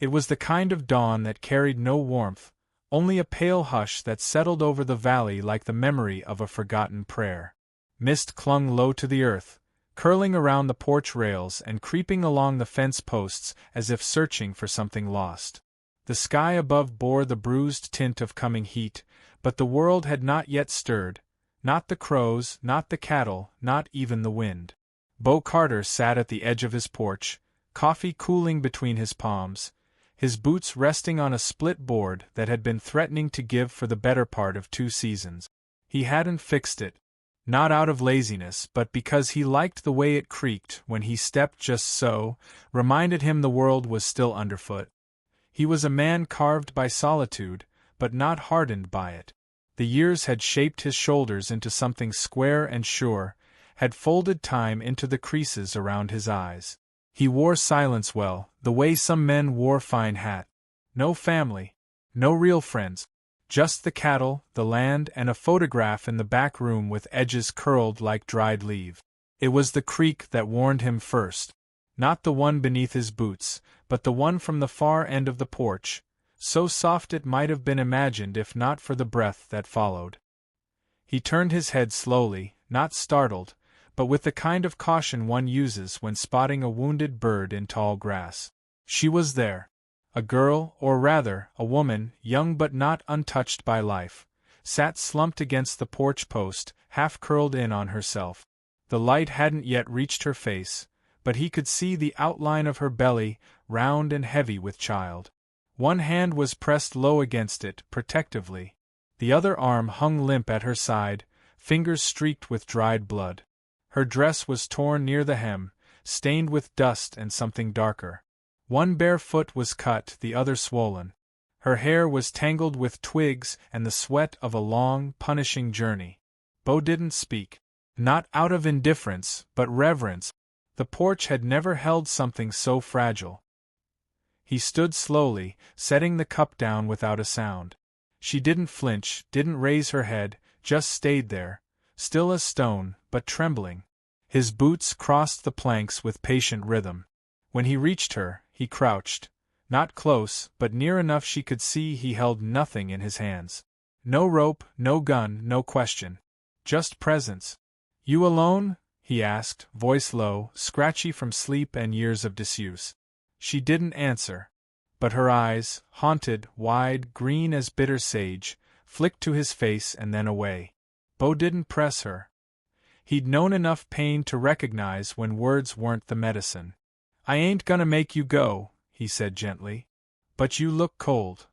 It was the kind of dawn that carried no warmth, only a pale hush that settled over the valley like the memory of a forgotten prayer. Mist clung low to the earth, curling around the porch rails and creeping along the fence posts as if searching for something lost. The sky above bore the bruised tint of coming heat, but the world had not yet stirred, not the crows, not the cattle, not even the wind. Bo Carter sat at the edge of his porch, coffee cooling between his palms, his boots resting on a split board that had been threatening to give for the better part of 2 seasons. He hadn't fixed it, not out of laziness, but because he liked the way it creaked when he stepped just so, reminded him the world was still underfoot. He was a man carved by solitude, but not hardened by it. The years had shaped his shoulders into something square and sure, had folded time into the creases around his eyes. He wore silence well, the way some men wore fine hat. No family, no real friends, just the cattle, the land, and a photograph in the back room with edges curled like dried leaf. It was the creak that warned him first. Not the one beneath his boots, but the one from the far end of the porch, so soft it might have been imagined if not for the breath that followed. He turned his head slowly, not startled, but with the kind of caution one uses when spotting a wounded bird in tall grass. She was there. A girl, or rather, a woman, young but not untouched by life, sat slumped against the porch post, half curled in on herself. The light hadn't yet reached her face, but he could see the outline of her belly, round and heavy with child. One hand was pressed low against it, protectively. The other arm hung limp at her side, fingers streaked with dried blood. Her dress was torn near the hem, stained with dust and something darker. One bare foot was cut, the other swollen. Her hair was tangled with twigs and the sweat of a long, punishing journey. Bo didn't speak. Not out of indifference, but reverence. The porch had never held something so fragile. He stood slowly, setting the cup down without a sound. She didn't flinch, didn't raise her head, just stayed there, still as stone, but trembling. His boots crossed the planks with patient rhythm. When he reached her, he crouched, not close, but near enough she could see he held nothing in his hands. No rope, no gun, no question. Just presence. "You alone?" he asked, voice low, scratchy from sleep and years of disuse. She didn't answer, but her eyes, haunted, wide, green as bitter sage, flicked to his face and then away. Bo didn't press her. He'd known enough pain to recognize when words weren't the medicine. "I ain't gonna make you go," he said gently. "But you look cold."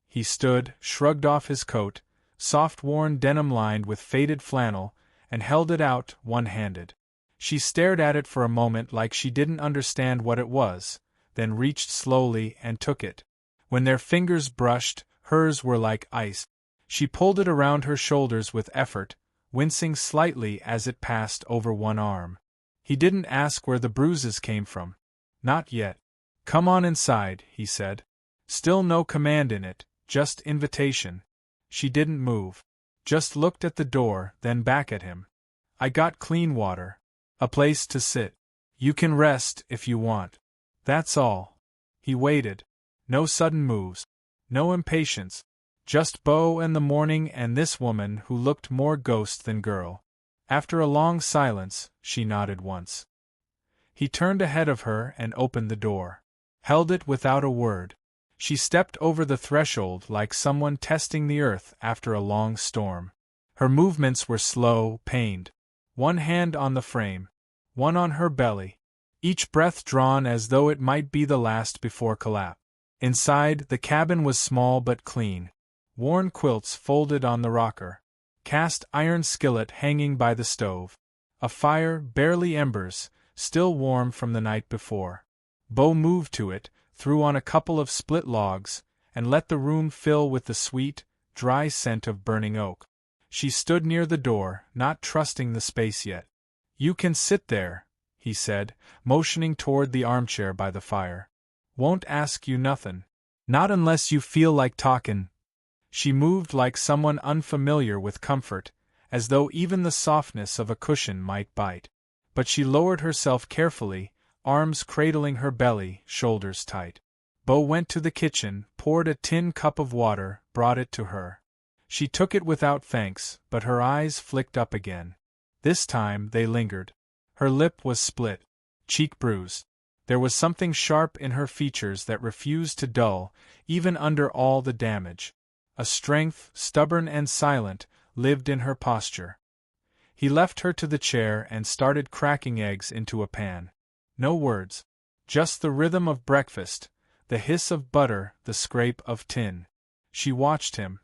He stood, shrugged off his coat, soft worn denim lined with faded flannel, and held it out, one-handed. She stared at it for a moment like she didn't understand what it was, then reached slowly and took it. When their fingers brushed, hers were like ice. She pulled it around her shoulders with effort, wincing slightly as it passed over one arm. He didn't ask where the bruises came from. Not yet. "Come on inside," he said. Still no command in it, just invitation. She didn't move. Just looked at the door, then back at him. "I got clean water. A place to sit. You can rest if you want. That's all." He waited. No sudden moves. No impatience. Just Bo and the morning and this woman who looked more ghost than girl. After a long silence, she nodded once. He turned ahead of her and opened the door. Held it without a word. She stepped over the threshold like someone testing the earth after a long storm. Her movements were slow, pained. One hand on the frame, one on her belly, each breath drawn as though it might be the last before collapse. Inside, the cabin was small but clean. Worn quilts folded on the rocker. Cast iron skillet hanging by the stove. A fire, barely embers, still warm from the night before. Bo moved to it, threw on a couple of split logs, and let the room fill with the sweet, dry scent of burning oak. She stood near the door, not trusting the space yet. "You can sit there," he said, motioning toward the armchair by the fire. "Won't ask you nothin'. Not unless you feel like talkin'." She moved like someone unfamiliar with comfort, as though even the softness of a cushion might bite. But she lowered herself carefully, arms cradling her belly, shoulders tight. Bo went to the kitchen, poured a tin cup of water, brought it to her. She took it without thanks, but her eyes flicked up again. This time they lingered. Her lip was split, cheek bruised. There was something sharp in her features that refused to dull, even under all the damage. A strength, stubborn and silent, lived in her posture. He left her to the chair and started cracking eggs into a pan. No words. Just the rhythm of breakfast, the hiss of butter, the scrape of tin. She watched him.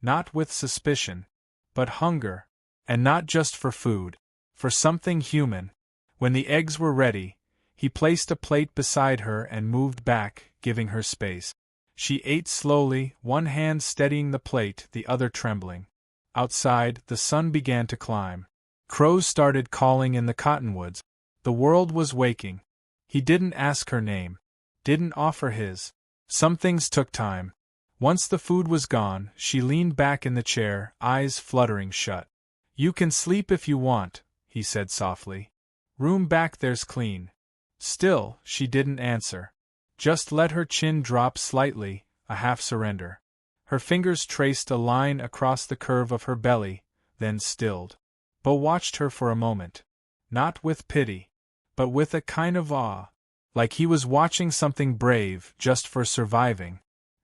Not with suspicion, but hunger. And not just for food. For something human. When the eggs were ready, he placed a plate beside her and moved back, giving her space. She ate slowly, one hand steadying the plate, the other trembling. Outside, the sun began to climb. Crows started calling in the cottonwoods. The world was waking. He didn't ask her name. Didn't offer his. Some things took time. Once the food was gone, she leaned back in the chair, eyes fluttering shut. "You can sleep if you want," he said softly. "Room back there's clean." Still, she didn't answer. Just let her chin drop slightly, a half surrender. Her fingers traced a line across the curve of her belly, then stilled. Bo watched her for a moment. Not with pity, but with a kind of awe. Like he was watching something brave, just for surviving.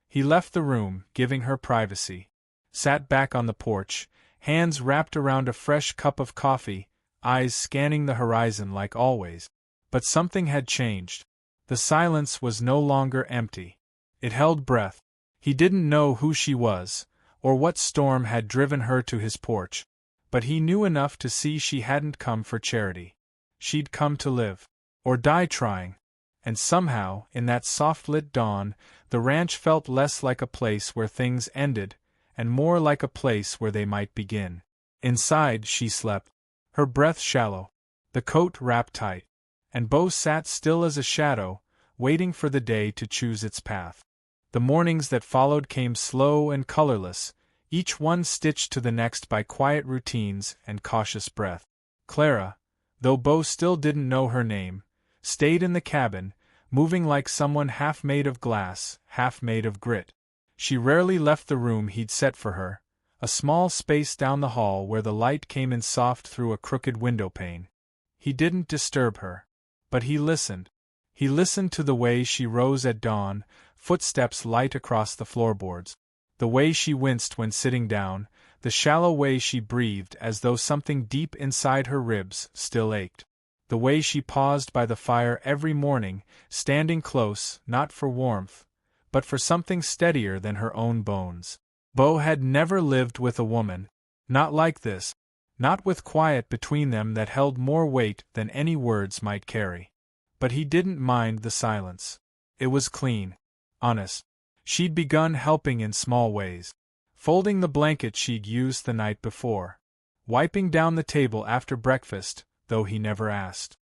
He left the room, giving her privacy. Sat back on the porch, hands wrapped around a fresh cup of coffee, eyes scanning the horizon like always. But something had changed. The silence was no longer empty. It held breath. He didn't know who she was, or what storm had driven her to his porch. But he knew enough to see she hadn't come for charity. She'd come to live. Or die trying. And somehow, in that soft-lit dawn, the ranch felt less like a place where things ended, and more like a place where they might begin. Inside, she slept. Her breath shallow. The coat wrapped tight. And Bo sat still as a shadow, waiting for the day to choose its path. The mornings that followed came slow and colorless, each one stitched to the next by quiet routines and cautious breath. Clara, though Bo still didn't know her name, stayed in the cabin, moving like someone half made of glass, half made of grit. She rarely left the room he'd set for her, a small space down the hall where the light came in soft through a crooked window pane. He didn't disturb her. But he listened. He listened to the way she rose at dawn, footsteps light across the floorboards. The way she winced when sitting down, the shallow way she breathed as though something deep inside her ribs still ached. The way she paused by the fire every morning, standing close, not for warmth, but for something steadier than her own bones. Bo had never lived with a woman. Not like this. Not with quiet between them that held more weight than any words might carry. But he didn't mind the silence. It was clean. Honest. She'd begun helping in small ways. Folding the blanket she'd used the night before. Wiping down the table after breakfast, though he never asked.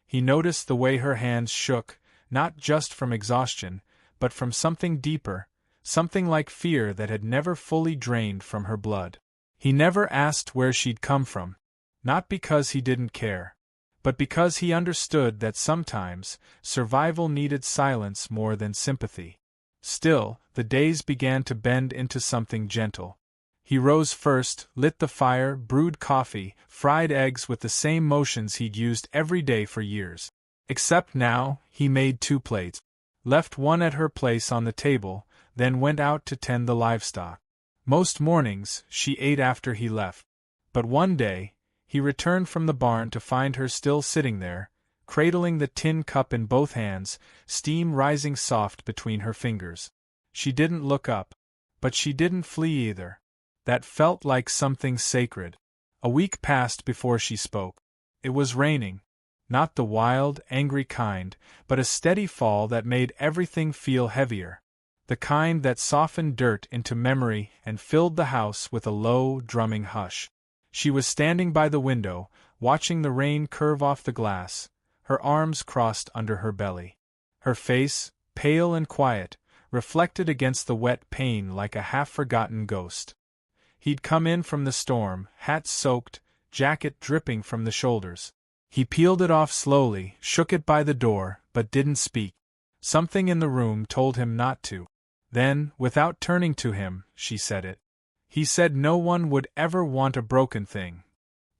He noticed the way her hands shook, not just from exhaustion, but from something deeper, something like fear that had never fully drained from her blood. He never asked where she'd come from, not because he didn't care, but because he understood that sometimes survival needed silence more than sympathy. Still, the days began to bend into something gentle. He rose first, lit the fire, brewed coffee, fried eggs with the same motions he'd used every day for years. Except now, he made 2 plates, left one at her place on the table, then went out to tend the livestock. Most mornings, she ate after he left. But one day, he returned from the barn to find her still sitting there, cradling the tin cup in both hands, steam rising soft between her fingers. She didn't look up. But she didn't flee either. That felt like something sacred. A week passed before she spoke. It was raining. Not the wild, angry kind, but a steady fall that made everything feel heavier. The kind that softened dirt into memory and filled the house with a low, drumming hush. She was standing by the window, watching the rain curve off the glass, her arms crossed under her belly. Her face, pale and quiet, reflected against the wet pane like a half-forgotten ghost. He'd come in from the storm, hat soaked, jacket dripping from the shoulders. He peeled it off slowly, shook it by the door, but didn't speak. Something in the room told him not to. Then, without turning to him, she said it. He said no one would ever want a broken thing.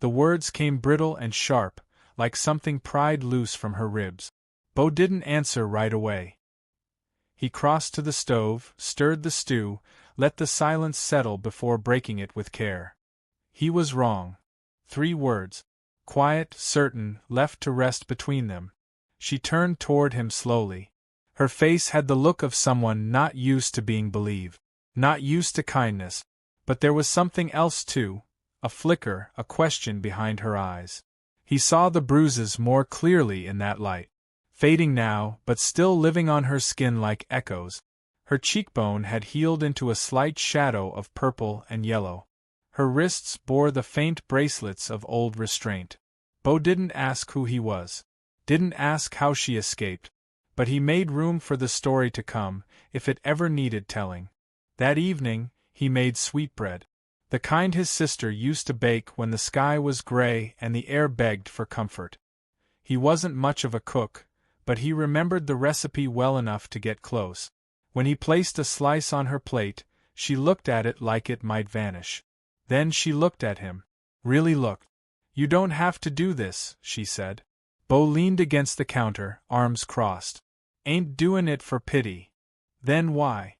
The words came brittle and sharp, like something pried loose from her ribs. Bo didn't answer right away. He crossed to the stove, stirred the stew, let the silence settle before breaking it with care. He was wrong. 3 words. Quiet, certain, left to rest between them. She turned toward him slowly. Her face had the look of someone not used to being believed, not used to kindness. But there was something else too, a flicker, a question behind her eyes. He saw the bruises more clearly in that light. Fading now, but still living on her skin like echoes. Her cheekbone had healed into a slight shadow of purple and yellow. Her wrists bore the faint bracelets of old restraint. Bo didn't ask who he was. Didn't ask how she escaped. But he made room for the story to come, if it ever needed telling. That evening, he made sweetbread. The kind his sister used to bake when the sky was gray and the air begged for comfort. He wasn't much of a cook, but he remembered the recipe well enough to get close. When he placed a slice on her plate, she looked at it like it might vanish. Then she looked at him. Really looked. "You don't have to do this," she said. Bo leaned against the counter, arms crossed. "Ain't doin' it for pity." "Then why?"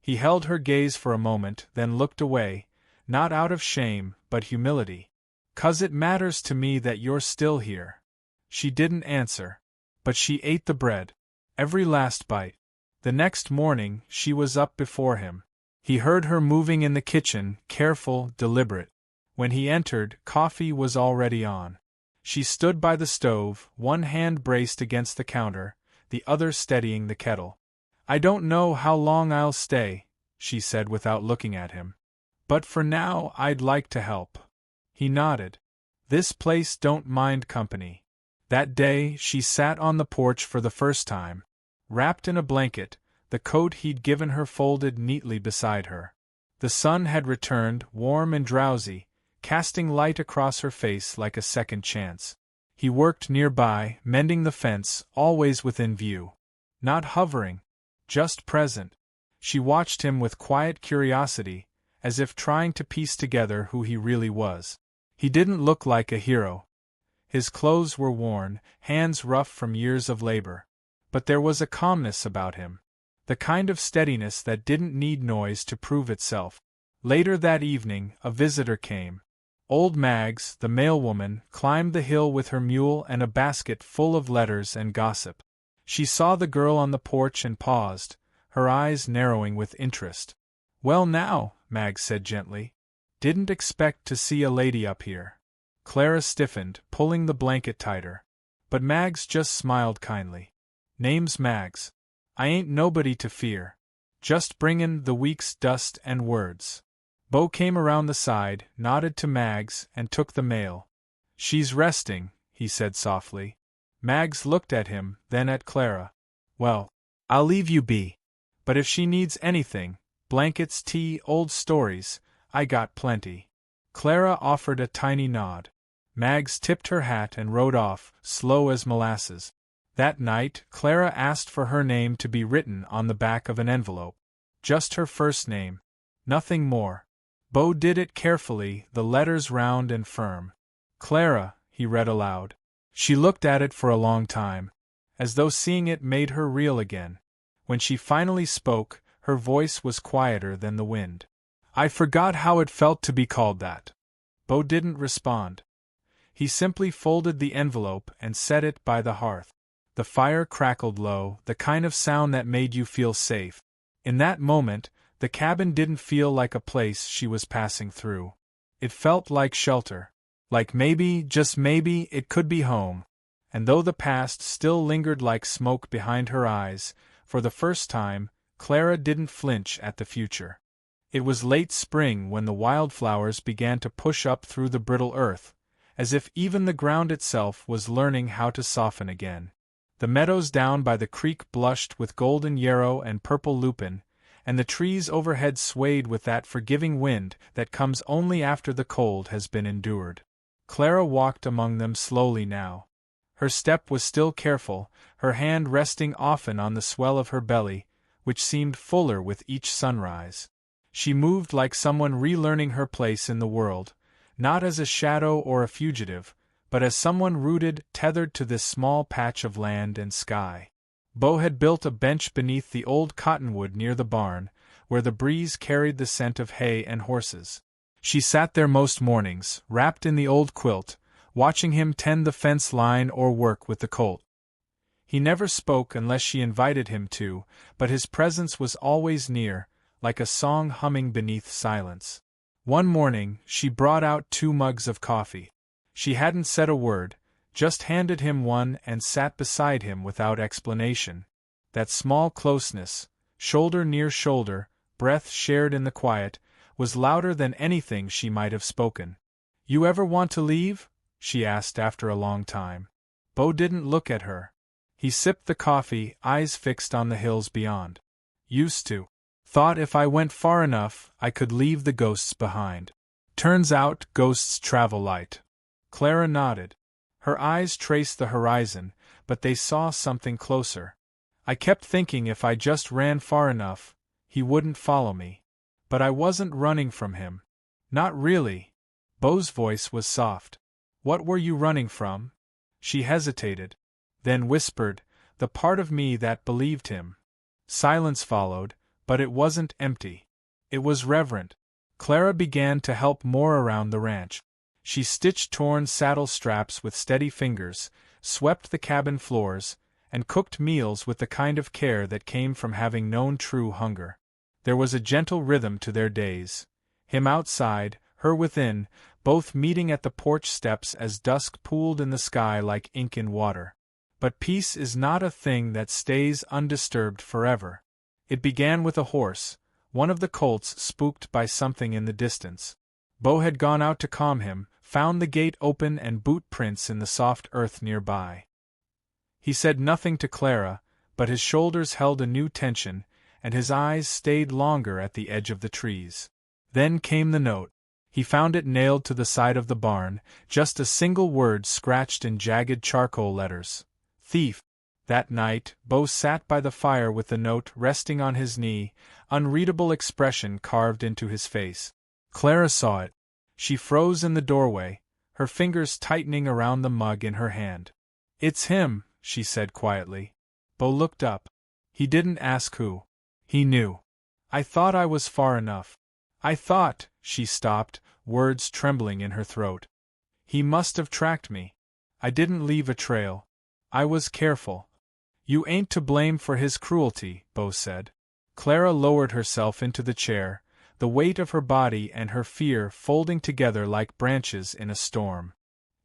He held her gaze for a moment, then looked away, not out of shame, but humility. "'Cause it matters to me that you're still here." She didn't answer. But she ate the bread. Every last bite. The next morning, she was up before him. He heard her moving in the kitchen, careful, deliberate. When he entered, coffee was already on. She stood by the stove, one hand braced against the counter, the other steadying the kettle. "I don't know how long I'll stay," she said without looking at him. "But for now I'd like to help." He nodded. "This place don't mind company." That day she sat on the porch for the first time. Wrapped in a blanket, the coat he'd given her folded neatly beside her. The sun had returned, warm and drowsy, casting light across her face like a second chance. He worked nearby, mending the fence, always within view. Not hovering. Just present. She watched him with quiet curiosity, as if trying to piece together who he really was. He didn't look like a hero. His clothes were worn, hands rough from years of labor. But there was a calmness about him. The kind of steadiness that didn't need noise to prove itself. Later that evening, a visitor came. Old Mags, the mailwoman, climbed the hill with her mule and a basket full of letters and gossip. She saw the girl on the porch and paused, her eyes narrowing with interest. "Well now," Mags said gently. "Didn't expect to see a lady up here." Clara stiffened, pulling the blanket tighter. But Mags just smiled kindly. "Name's Mags. I ain't nobody to fear. Just bringin' the week's dust and words." Bo came around the side, nodded to Mags, and took the mail. "She's resting," he said softly. Mags looked at him, then at Clara. "Well, I'll leave you be. But if she needs anything, blankets, tea, old stories, I got plenty." Clara offered a tiny nod. Mags tipped her hat and rode off, slow as molasses. That night, Clara asked for her name to be written on the back of an envelope. Just her first name. Nothing more. Bo did it carefully, the letters round and firm. "Clara," he read aloud. She looked at it for a long time, as though seeing it made her real again. When she finally spoke, her voice was quieter than the wind. "I forgot how it felt to be called that." Bo didn't respond. He simply folded the envelope and set it by the hearth. The fire crackled low, the kind of sound that made you feel safe. In that moment, the cabin didn't feel like a place she was passing through. It felt like shelter. Like maybe, just maybe, it could be home. And though the past still lingered like smoke behind her eyes, for the first time, Clara didn't flinch at the future. It was late spring when the wildflowers began to push up through the brittle earth, as if even the ground itself was learning how to soften again. The meadows down by the creek blushed with golden yarrow and purple lupin, and the trees overhead swayed with that forgiving wind that comes only after the cold has been endured. Clara walked among them slowly now. Her step was still careful, her hand resting often on the swell of her belly, which seemed fuller with each sunrise. She moved like someone relearning her place in the world, not as a shadow or a fugitive, but as someone rooted, tethered to this small patch of land and sky. Bo had built a bench beneath the old cottonwood near the barn, where the breeze carried the scent of hay and horses. She sat there most mornings, wrapped in the old quilt, watching him tend the fence line or work with the colt. He never spoke unless she invited him to, but his presence was always near, like a song humming beneath silence. One morning, she brought out 2 mugs of coffee. She hadn't said a word, just handed him one and sat beside him without explanation. That small closeness, shoulder near shoulder, breath shared in the quiet, was louder than anything she might have spoken. "You ever want to leave?" she asked after a long time. Bo didn't look at her. He sipped the coffee, eyes fixed on the hills beyond. "Used to. Thought if I went far enough, I could leave the ghosts behind. Turns out ghosts travel light." Clara nodded. Her eyes traced the horizon, but they saw something closer. "I kept thinking if I just ran far enough, he wouldn't follow me. But I wasn't running from him. Not really." Bo's voice was soft. "What were you running from?" She hesitated, then whispered, "The part of me that believed him." Silence followed, but it wasn't empty. It was reverent. Clara began to help more around the ranch. She stitched torn saddle straps with steady fingers, swept the cabin floors, and cooked meals with the kind of care that came from having known true hunger. There was a gentle rhythm to their days. Him outside, her within, both meeting at the porch steps as dusk pooled in the sky like ink in water. But peace is not a thing that stays undisturbed forever. It began with a horse, one of the colts spooked by something in the distance. Bo had gone out to calm him, found the gate open and boot prints in the soft earth nearby. He said nothing to Clara, but his shoulders held a new tension, and his eyes stayed longer at the edge of the trees. Then came the note. He found it nailed to the side of the barn, just a single word scratched in jagged charcoal letters. "Thief." That night, Bo sat by the fire with the note resting on his knee, unreadable expression carved into his face. Clara saw it. She froze in the doorway, her fingers tightening around the mug in her hand. "It's him," she said quietly. Bo looked up. He didn't ask who. He knew. "I thought I was far enough. I thought," she stopped, words trembling in her throat. "He must have tracked me. I didn't leave a trail. I was careful." "You ain't to blame for his cruelty," Bo said. Clara lowered herself into the chair, the weight of her body and her fear folding together like branches in a storm.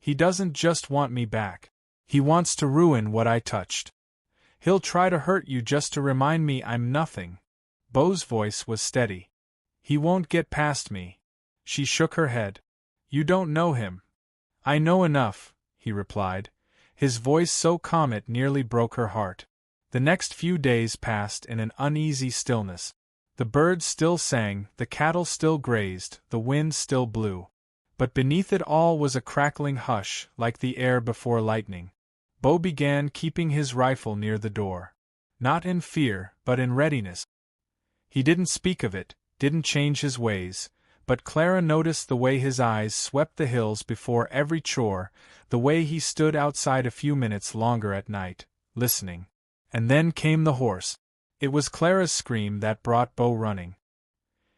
"He doesn't just want me back. He wants to ruin what I touched. He'll try to hurt you just to remind me I'm nothing." Bo's voice was steady. "He won't get past me." She shook her head. "You don't know him." "I know enough," he replied, his voice so calm it nearly broke her heart. The next few days passed in an uneasy stillness. The birds still sang, the cattle still grazed, the wind still blew. But beneath it all was a crackling hush, like the air before lightning. Bo began keeping his rifle near the door. Not in fear, but in readiness. He didn't speak of it, didn't change his ways, but Clara noticed the way his eyes swept the hills before every chore, the way he stood outside a few minutes longer at night, listening. And then came the horse. It was Clara's scream that brought Bo running.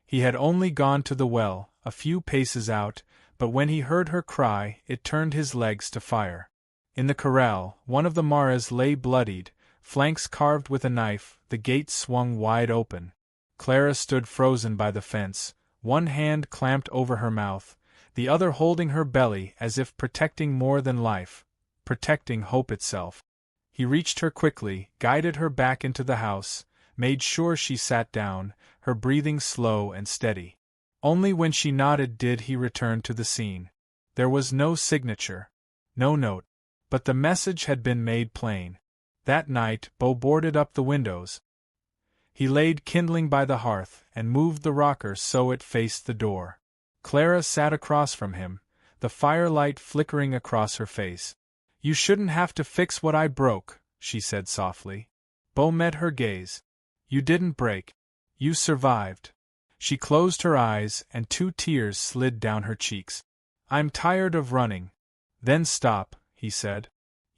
He had only gone to the well, a few paces out, but when he heard her cry, it turned his legs to fire. In the corral, one of the maras lay bloodied, flanks carved with a knife, the gate swung wide open. Clara stood frozen by the fence, one hand clamped over her mouth, the other holding her belly as if protecting more than life, protecting hope itself. He reached her quickly, guided her back into the house, made sure she sat down, her breathing slow and steady. Only when she nodded did he return to the scene. There was no signature, no note, but the message had been made plain. That night, Bo boarded up the windows. He laid kindling by the hearth and moved the rocker so it faced the door. Clara sat across from him, the firelight flickering across her face. You shouldn't have to fix what I broke, she said softly. Bo met her gaze. You didn't break. You survived. She closed her eyes and 2 tears slid down her cheeks. I'm tired of running. Then stop, he said.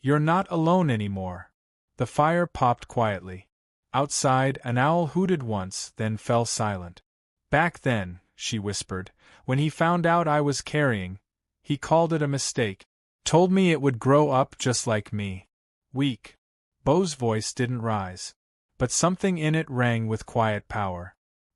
You're not alone anymore. The fire popped quietly. Outside, an owl hooted once, then fell silent. Back then, she whispered, when he found out I was carrying, he called it a mistake. Told me it would grow up just like me. Weak. Bo's voice didn't rise, but something in it rang with quiet power.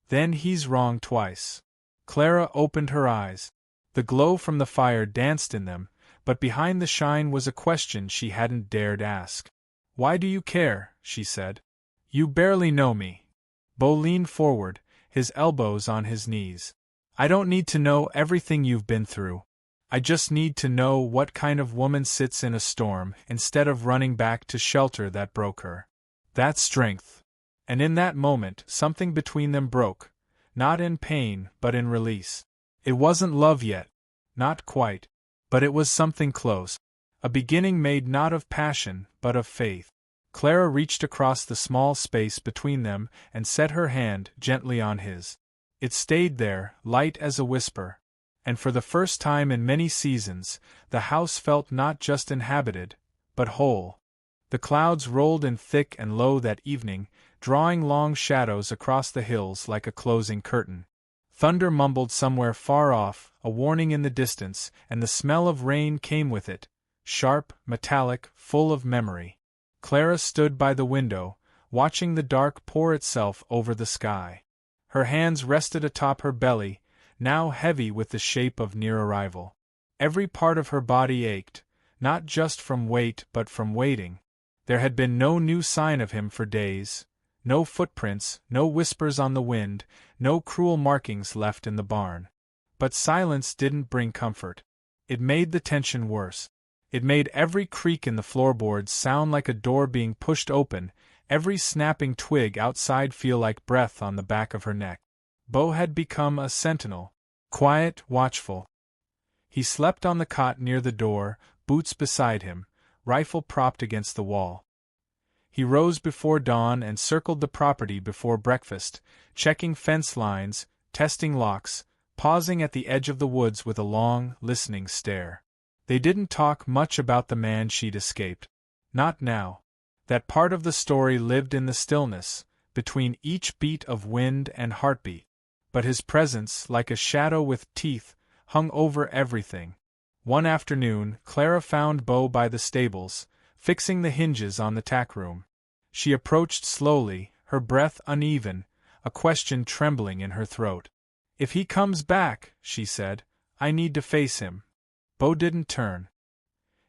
Then he's wrong twice. Clara opened her eyes. The glow from the fire danced in them, but behind the shine was a question she hadn't dared ask. Why do you care? She said. You barely know me. Bo leaned forward, his elbows on his knees. I don't need to know everything you've been through. I just need to know what kind of woman sits in a storm instead of running back to shelter that broke her. That's strength. And in that moment, something between them broke, not in pain but in release. It wasn't love yet. Not quite. But it was something close. A beginning made not of passion, but of faith. Clara reached across the small space between them and set her hand gently on his. It stayed there, light as a whisper. And for the first time in many seasons, the house felt not just inhabited, but whole. The clouds rolled in thick and low that evening, drawing long shadows across the hills like a closing curtain. Thunder mumbled somewhere far off, a warning in the distance, and the smell of rain came with it, sharp, metallic, full of memory. Clara stood by the window, watching the dark pour itself over the sky. Her hands rested atop her belly, now heavy with the shape of near arrival. Every part of her body ached, not just from weight but from waiting. There had been no new sign of him for days, no footprints, no whispers on the wind, no cruel markings left in the barn. But silence didn't bring comfort. It made the tension worse. It made every creak in the floorboards sound like a door being pushed open, every snapping twig outside feel like breath on the back of her neck. Bo had become a sentinel, quiet, watchful. He slept on the cot near the door, boots beside him, rifle propped against the wall. He rose before dawn and circled the property before breakfast, checking fence lines, testing locks, pausing at the edge of the woods with a long, listening stare. They didn't talk much about the man she'd escaped. Not now. That part of the story lived in the stillness, between each beat of wind and heartbeat. But his presence, like a shadow with teeth, hung over everything. One afternoon, Clara found Bo by the stables, fixing the hinges on the tack room. She approached slowly, her breath uneven, a question trembling in her throat. If he comes back, she said, I need to face him. Bo didn't turn.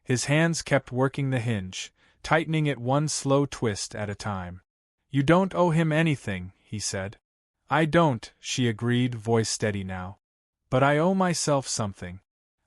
His hands kept working the hinge, tightening it one slow twist at a time. You don't owe him anything, he said. I don't, she agreed, voice steady now. But I owe myself something.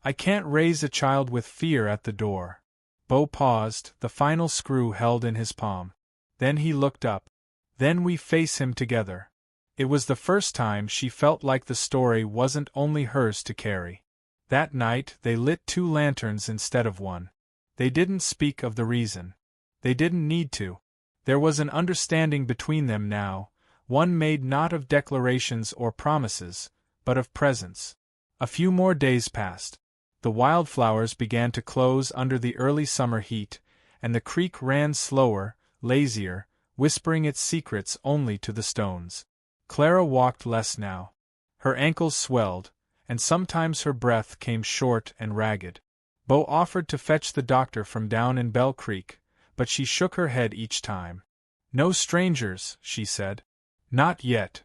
I can't raise a child with fear at the door. Bo paused, the final screw held in his palm. Then he looked up. Then we face him together. It was the first time she felt like the story wasn't only hers to carry. That night they lit 2 lanterns instead of one. They didn't speak of the reason. They didn't need to. There was an understanding between them now, one made not of declarations or promises, but of presence. A few more days passed. The wildflowers began to close under the early summer heat, and the creek ran slower, lazier, whispering its secrets only to the stones. Clara walked less now. Her ankles swelled, and sometimes her breath came short and ragged. Bo offered to fetch the doctor from down in Bell Creek, but she shook her head each time. No strangers, she said. Not yet.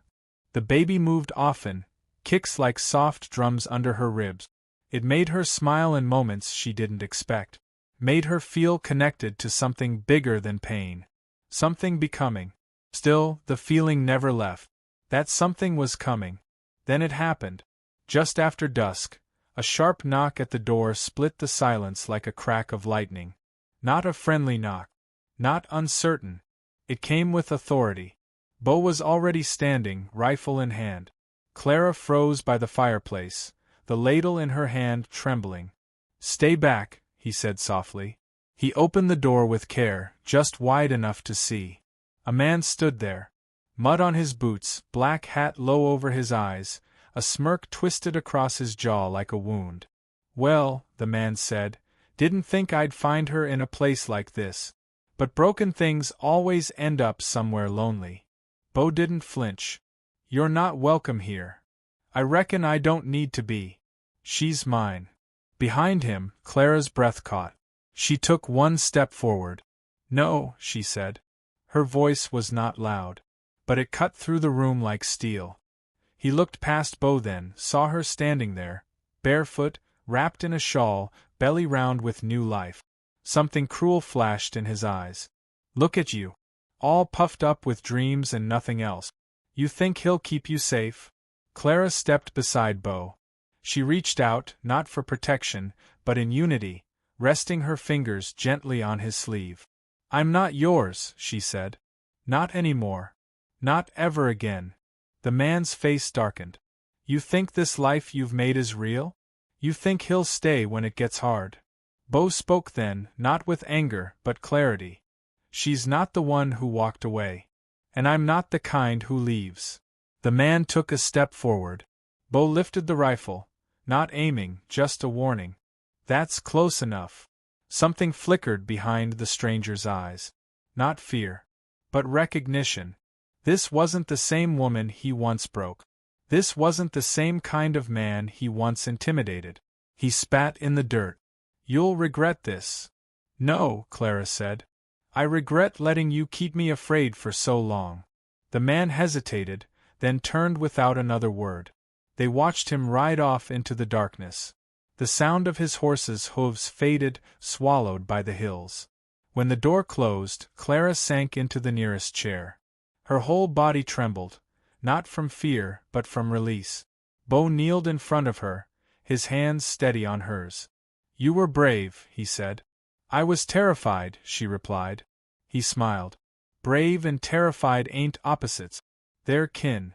The baby moved often, kicks like soft drums under her ribs. It made her smile in moments she didn't expect. Made her feel connected to something bigger than pain. Something becoming. Still, the feeling never left. That something was coming. Then it happened. Just after dusk, a sharp knock at the door split the silence like a crack of lightning. Not a friendly knock. Not uncertain. It came with authority. Bo was already standing, rifle in hand. Clara froze by the fireplace, the ladle in her hand trembling. Stay back, he said softly. He opened the door with care, just wide enough to see. A man stood there. Mud on his boots, black hat low over his eyes, a smirk twisted across his jaw like a wound. "Well," the man said, "didn't think I'd find her in a place like this. But broken things always end up somewhere lonely." Bo didn't flinch. "You're not welcome here. I reckon I don't need to be. She's mine." Behind him, Clara's breath caught. She took one step forward. "No," she said. Her voice was not loud, but it cut through the room like steel. He looked past Bo then, saw her standing there, barefoot, wrapped in a shawl, belly round with new life. Something cruel flashed in his eyes. "Look at you. All puffed up with dreams and nothing else. You think he'll keep you safe?" Clara stepped beside Bo. She reached out, not for protection, but in unity, resting her fingers gently on his sleeve. "I'm not yours," she said. "Not anymore. Not ever again." The man's face darkened. "You think this life you've made is real? You think he'll stay when it gets hard?" Bo spoke then, not with anger, but clarity. "She's not the one who walked away. And I'm not the kind who leaves." The man took a step forward. Bo lifted the rifle, not aiming, just a warning. "That's close enough." Something flickered behind the stranger's eyes. Not fear, but recognition. This wasn't the same woman he once broke. This wasn't the same kind of man he once intimidated. He spat in the dirt. "You'll regret this." "No," Clara said. "I regret letting you keep me afraid for so long." The man hesitated, then turned without another word. They watched him ride off into the darkness. The sound of his horse's hooves faded, swallowed by the hills. When the door closed, Clara sank into the nearest chair. Her whole body trembled, not from fear, but from release. Bo kneeled in front of her, his hands steady on hers. "You were brave," he said. "I was terrified," she replied. He smiled. "Brave and terrified ain't opposites. They're kin."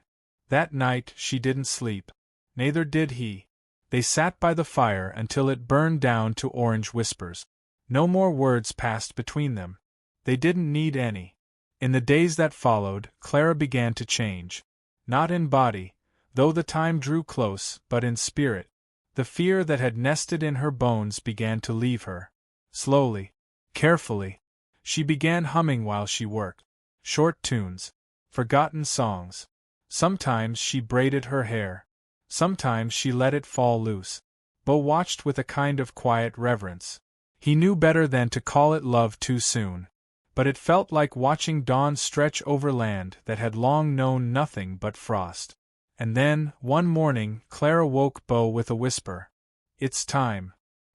That night she didn't sleep. Neither did he. They sat by the fire until it burned down to orange whispers. No more words passed between them. They didn't need any. In the days that followed, Clara began to change. Not in body, though the time drew close, but in spirit. The fear that had nested in her bones began to leave her. Slowly, carefully, she began humming while she worked. Short tunes. Forgotten songs. Sometimes she braided her hair. Sometimes she let it fall loose. Bo watched with a kind of quiet reverence. He knew better than to call it love too soon. But it felt like watching dawn stretch over land that had long known nothing but frost. And then, one morning, Clara woke Bo with a whisper. "It's time."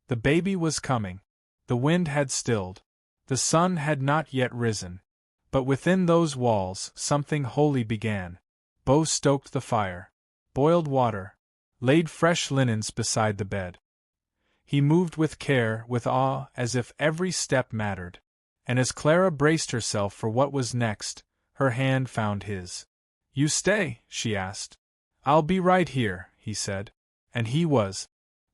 The baby was coming. The wind had stilled. The sun had not yet risen. But within those walls, something holy began. Bo stoked the fire. Boiled water. Laid fresh linens beside the bed. He moved with care, with awe, as if every step mattered. And as Clara braced herself for what was next, her hand found his. "You stay?" she asked. "I'll be right here," he said. And he was.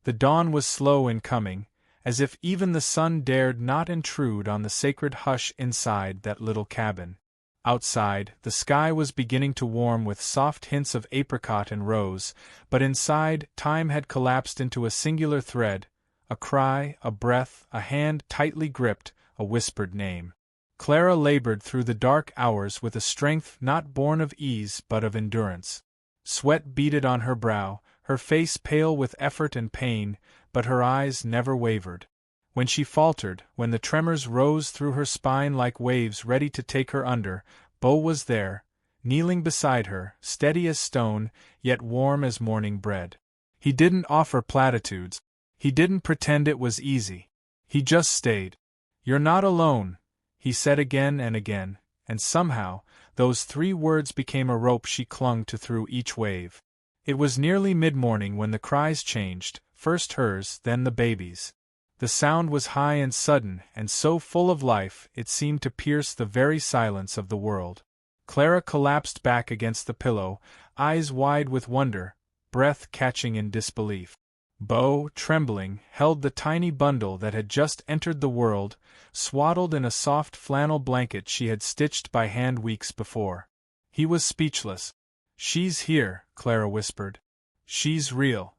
The dawn was slow in coming, as if even the sun dared not intrude on the sacred hush inside that little cabin. Outside, the sky was beginning to warm with soft hints of apricot and rose, but inside, time had collapsed into a singular thread, a cry, a breath, a hand tightly gripped, a whispered name. Clara labored through the dark hours with a strength not born of ease but of endurance. Sweat beaded on her brow, her face pale with effort and pain, but her eyes never wavered. When she faltered, when the tremors rose through her spine like waves ready to take her under, Bo was there, kneeling beside her, steady as stone, yet warm as morning bread. He didn't offer platitudes. He didn't pretend it was easy. He just stayed. "You're not alone," he said again, and somehow, those 3 words became a rope she clung to through each wave. It was nearly mid-morning when the cries changed, first hers, then the baby's. The sound was high and sudden, and so full of life, it seemed to pierce the very silence of the world. Clara collapsed back against the pillow, eyes wide with wonder, breath catching in disbelief. Bo, trembling, held the tiny bundle that had just entered the world, swaddled in a soft flannel blanket she had stitched by hand weeks before. He was speechless. "She's here," Clara whispered. "She's real."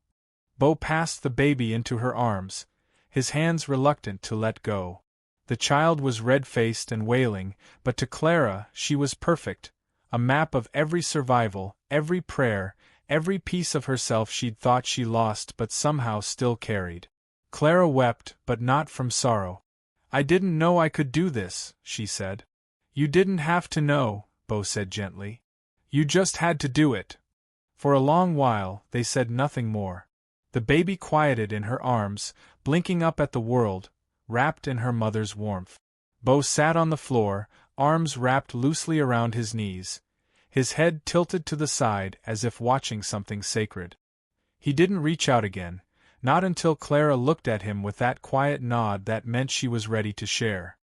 Bo passed the baby into her arms, his hands reluctant to let go. The child was red-faced and wailing, but to Clara she was perfect, a map of every survival, every prayer, every piece of herself she'd thought she lost but somehow still carried. Clara wept, but not from sorrow. "I didn't know I could do this," she said. "You didn't have to know," Bo said gently. "You just had to do it." For a long while, they said nothing more. The baby quieted in her arms, blinking up at the world, wrapped in her mother's warmth. Bo sat on the floor, arms wrapped loosely around his knees, his head tilted to the side as if watching something sacred. He didn't reach out again, not until Clara looked at him with that quiet nod that meant she was ready to share.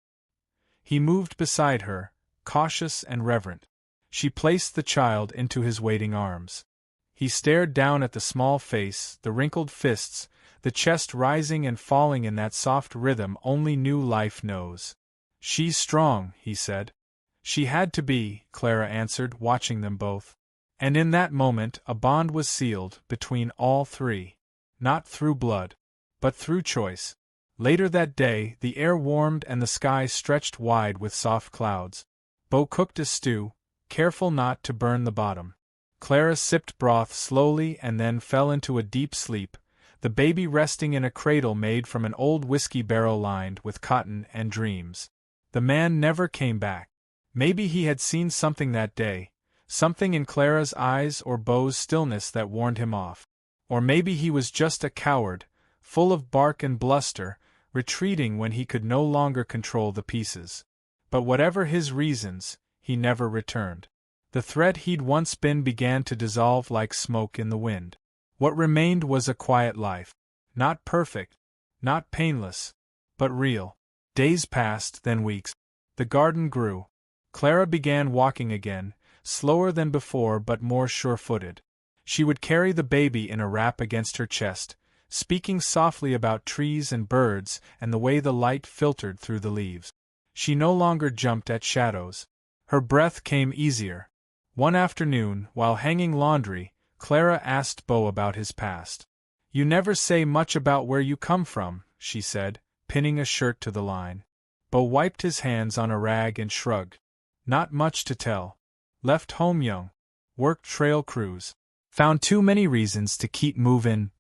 He moved beside her, cautious and reverent. She placed the child into his waiting arms. He stared down at the small face, the wrinkled fists, the chest rising and falling in that soft rhythm only new life knows. "She's strong," he said. "She had to be," Clara answered, watching them both. And in that moment a bond was sealed between all three. Not through blood, but through choice. Later that day, the air warmed and the sky stretched wide with soft clouds. Bo cooked a stew, careful not to burn the bottom. Clara sipped broth slowly and then fell into a deep sleep, the baby resting in a cradle made from an old whiskey barrel lined with cotton and dreams. The man never came back. Maybe he had seen something that day, something in Clara's eyes or Bo's stillness that warned him off. Or maybe he was just a coward, full of bark and bluster, retreating when he could no longer control the pieces. But whatever his reasons, he never returned. The threat he'd once been began to dissolve like smoke in the wind. What remained was a quiet life. Not perfect, not painless, but real. Days passed, then weeks. The garden grew. Clara began walking again, slower than before but more sure-footed. She would carry the baby in a wrap against her chest, speaking softly about trees and birds and the way the light filtered through the leaves. She no longer jumped at shadows. Her breath came easier. One afternoon, while hanging laundry, Clara asked Bo about his past. "You never say much about where you come from," she said, pinning a shirt to the line. Bo wiped his hands on a rag and shrugged. "Not much to tell. Left home young. Worked trail crews. Found too many reasons to keep moving."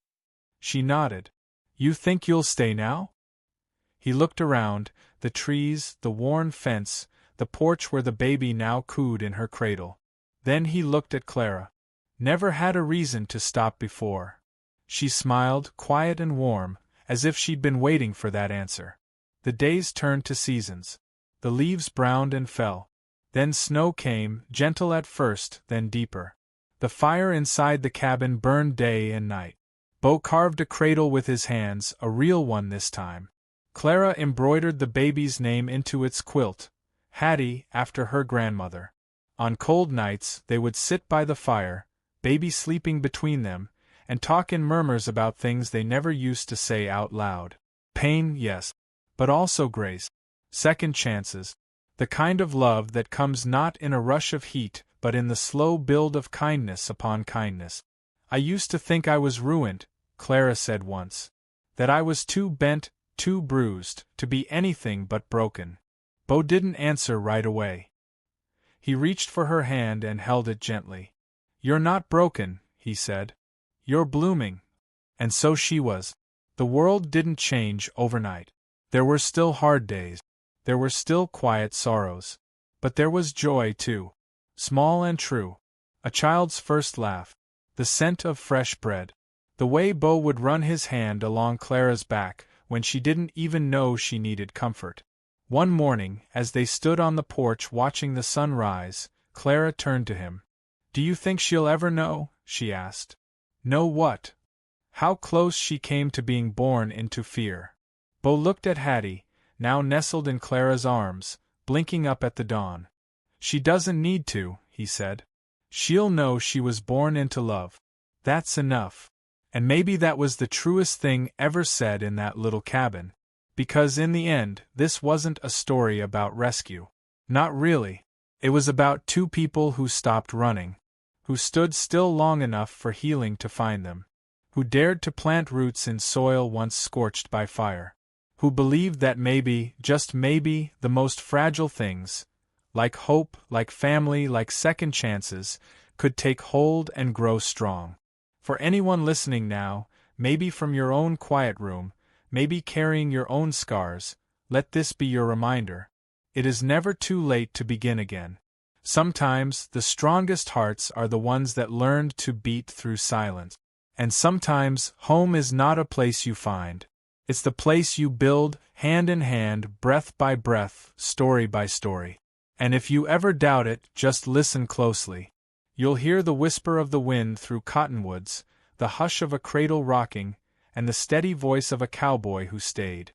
She nodded. "You think you'll stay now?" He looked around, the trees, the worn fence, the porch where the baby now cooed in her cradle. Then he looked at Clara. "Never had a reason to stop before." She smiled, quiet and warm, as if she'd been waiting for that answer. The days turned to seasons. The leaves browned and fell. Then snow came, gentle at first, then deeper. The fire inside the cabin burned day and night. Bo carved a cradle with his hands, a real one this time. Clara embroidered the baby's name into its quilt, Hattie, after her grandmother. On cold nights, they would sit by the fire, baby sleeping between them, and talk in murmurs about things they never used to say out loud. Pain, yes, but also grace. Second chances. The kind of love that comes not in a rush of heat, but in the slow build of kindness upon kindness. "I used to think I was ruined," Clara said once. "That I was too bent, too bruised, to be anything but broken." Bo didn't answer right away. He reached for her hand and held it gently. "You're not broken," he said. "You're blooming." And so she was. The world didn't change overnight. There were still hard days. There were still quiet sorrows. But there was joy, too. Small and true. A child's first laugh. The scent of fresh bread. The way Bo would run his hand along Clara's back when she didn't even know she needed comfort. One morning, as they stood on the porch watching the sun rise, Clara turned to him. "Do you think she'll ever know?" she asked. "Know what?" How close she came to being born into fear. Bo looked at Hattie, now nestled in Clara's arms, blinking up at the dawn. "She doesn't need to," he said. "She'll know she was born into love. That's enough." And maybe that was the truest thing ever said in that little cabin. Because in the end, this wasn't a story about rescue. Not really. It was about two people who stopped running, who stood still long enough for healing to find them, who dared to plant roots in soil once scorched by fire, who believed that maybe, just maybe, the most fragile things, like hope, like family, like second chances, could take hold and grow strong. For anyone listening now, maybe from your own quiet room, maybe carrying your own scars, let this be your reminder. It is never too late to begin again. Sometimes, the strongest hearts are the ones that learned to beat through silence. And sometimes, home is not a place you find. It's the place you build, hand in hand, breath by breath, story by story. And if you ever doubt it, just listen closely. You'll hear the whisper of the wind through cottonwoods, the hush of a cradle rocking, and the steady voice of a cowboy who stayed.